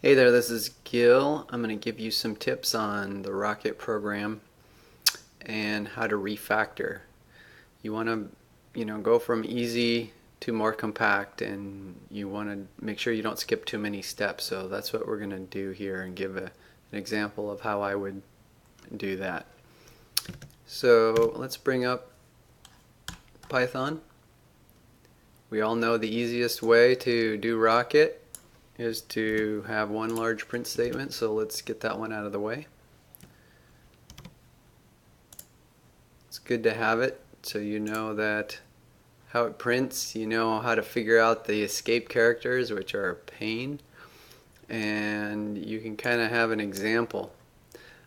Hey there, this is Gil. I'm going to give you some tips on the Rocket program and how to refactor. You want to, go from easy to more compact, and you want to make sure you don't skip too many steps. So that's what we're going to do here and give an example of how I would do that. So let's bring up Python. We all know the easiest way to do Rocket is to have one large print statement, so let's get that one out of the way. It's good to have it so you know that how it prints, you know how to figure out the escape characters, which are a pain, and you can kind of have an example.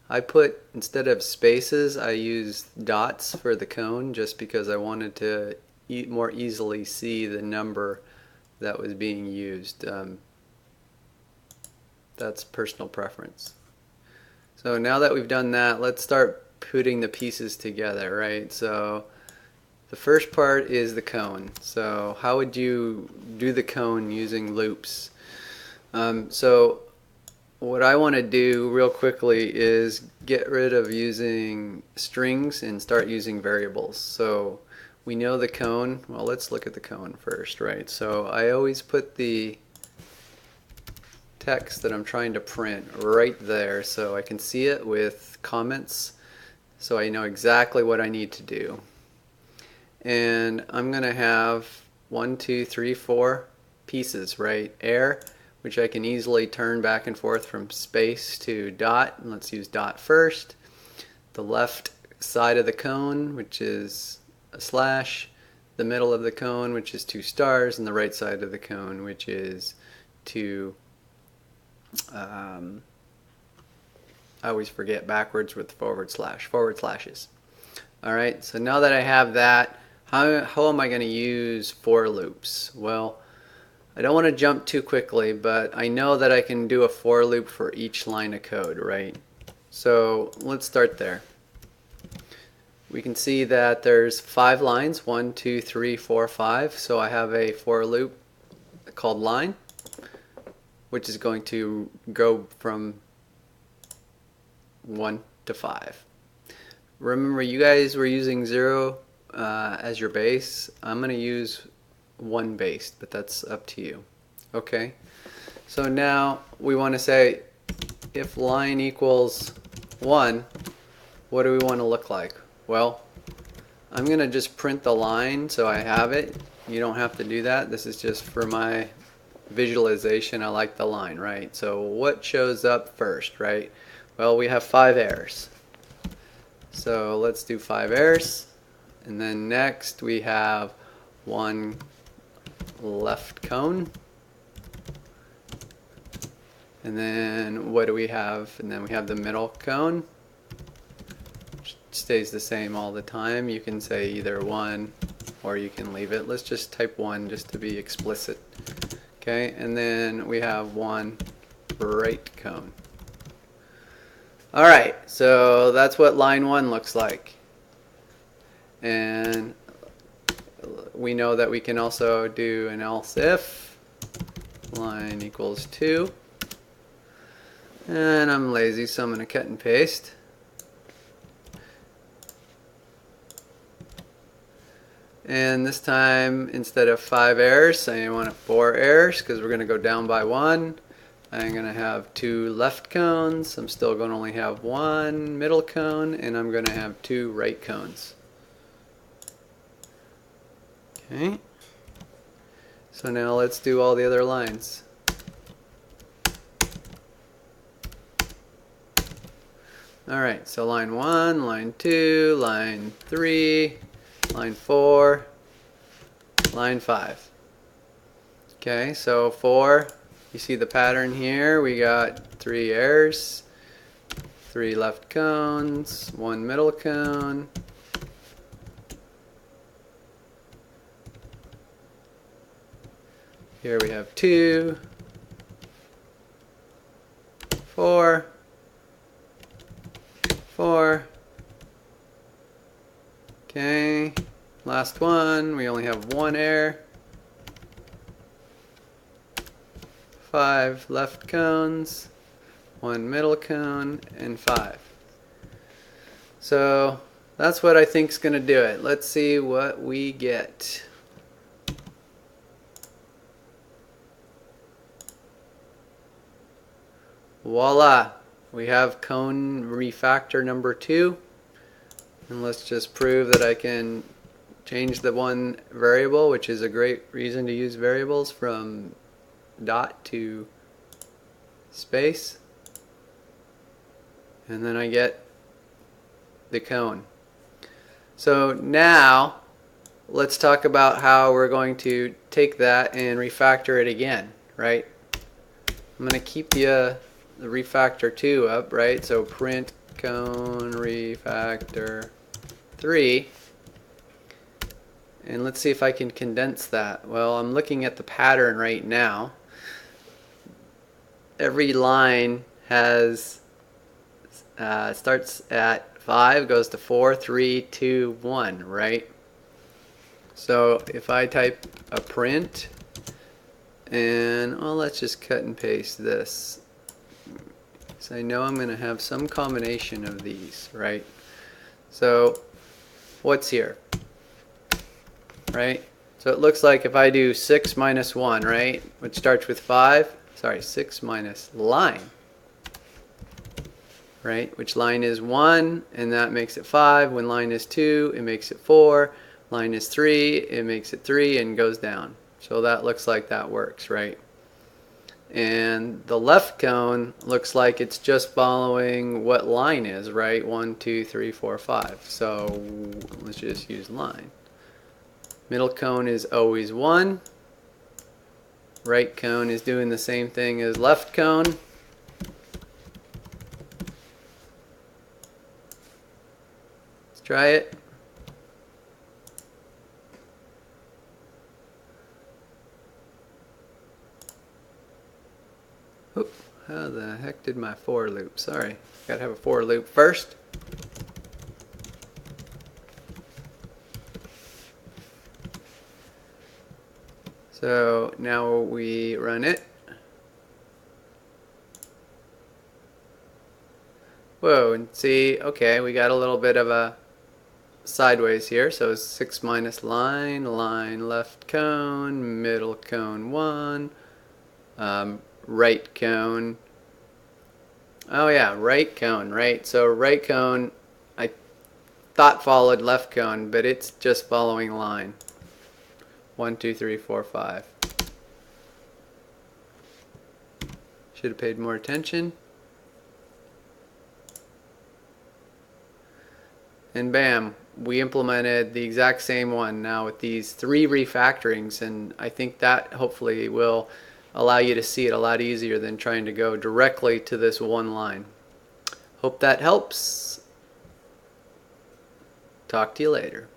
I put, instead of spaces, I used dots for the cone just because I wanted to more easily see the number that was being used. That's personal preference. So now that we've done that, let's start putting the pieces together, right? So the first part is the cone. So how would you do the cone using loops? So what I want to do real quickly is get rid of using strings and start using variables. So we know the cone. Well, let's look at the cone first, right? So I always put the text that I'm trying to print right there so I can see it with comments so I know exactly what I need to do. And I'm going to have 1, 2, 3, 4 pieces, right? Air, which I can easily turn back and forth from space to dot. And let's use dot first. The left side of the cone, which is a slash. The middle of the cone, which is 2 stars. And the right side of the cone, which is 2 I always forget backwards with forward slashes. Alright, so now that I have that, how am I going to use for loops? Well, I don't want to jump too quickly, but I know that I can do a for loop for each line of code, right? So let's start there. We can see that there's 5 lines, 1, 2, 3, 4, 5. So I have a for loop called line, which is going to go from 1 to 5. Remember, you guys were using 0 as your base. I'm going to use 1 base, but that's up to you. Okay, so now we want to say if line equals 1, what do we want to look like? Well, I'm going to just print the line so I have it. You don't have to do that. This is just for my visualization. I like the line, right? So what shows up first, right? Well, we have 5 errors. So let's do 5 errors. And then next we have 1 left cone. And then what do we have? And then we have the middle cone, which stays the same all the time. You can say either 1 or you can leave it. Let's just type 1 just to be explicit. Okay, and then we have 1 right cone. Alright, so that's what line 1 looks like. And we know that we can also do an else if line equals 2. And I'm lazy, so I'm going to cut and paste. And this time, instead of 5 errors, I want 4 errors because we're going to go down by 1. I'm going to have 2 left cones. I'm still going to only have 1 middle cone, and I'm going to have 2 right cones. Okay. So now let's do all the other lines. Alright, so line 1, line 2, line 3, line 4, line 5. Okay, so 4, you see the pattern here. We got 3 errors, 3 left cones, 1 middle cone. Here we have 2, 4, 4. Okay, last one, we only have 1 error. 5 left cones, 1 middle cone, and 5. So that's what I think is going to do it. Let's see what we get. Voila! We have cone refactor number 2. And let's just prove that I can change the one variable, which is a great reason to use variables, from dot to space. And then I get the cone. So now let's talk about how we're going to take that and refactor it again, right? I'm going to keep the refactor 2 up, right? So print cone refactor 3. And let's see if I can condense that. Well, I'm looking at the pattern right now. Every line has starts at 5, goes to 4, 3, 2, 1, right? So if I type a print, and well, let's just cut and paste this. So I know I'm going to have some combination of these, right? So what's here? Right? So it looks like if I do 6 minus 1, right, which starts with 5, sorry, 6 minus line, right, which line is 1, and that makes it 5. When line is 2, it makes it 4. Line is 3, it makes it 3, and goes down. So that looks like that works, right? And the left cone looks like it's just following what line is, right? 1, 2, 3, 4, 5. So let's just use line. Middle cone is always 1. Right cone is doing the same thing as left cone. Let's try it. Oop, how the heck did my for loop? Sorry, gotta have a for loop first. So now we run it. Whoa, and see, okay, we got a little bit of a sideways here. So 6 minus line, line left cone, middle cone 1, right cone. Oh yeah, right cone, right? So right cone, I thought followed left cone, but it's just following line. 1, 2, 3, 4, 5. Should have paid more attention. And bam, we implemented the exact same one now with these 3 refactorings, and I think that hopefully will allow you to see it a lot easier than trying to go directly to this one line. Hope that helps. Talk to you later.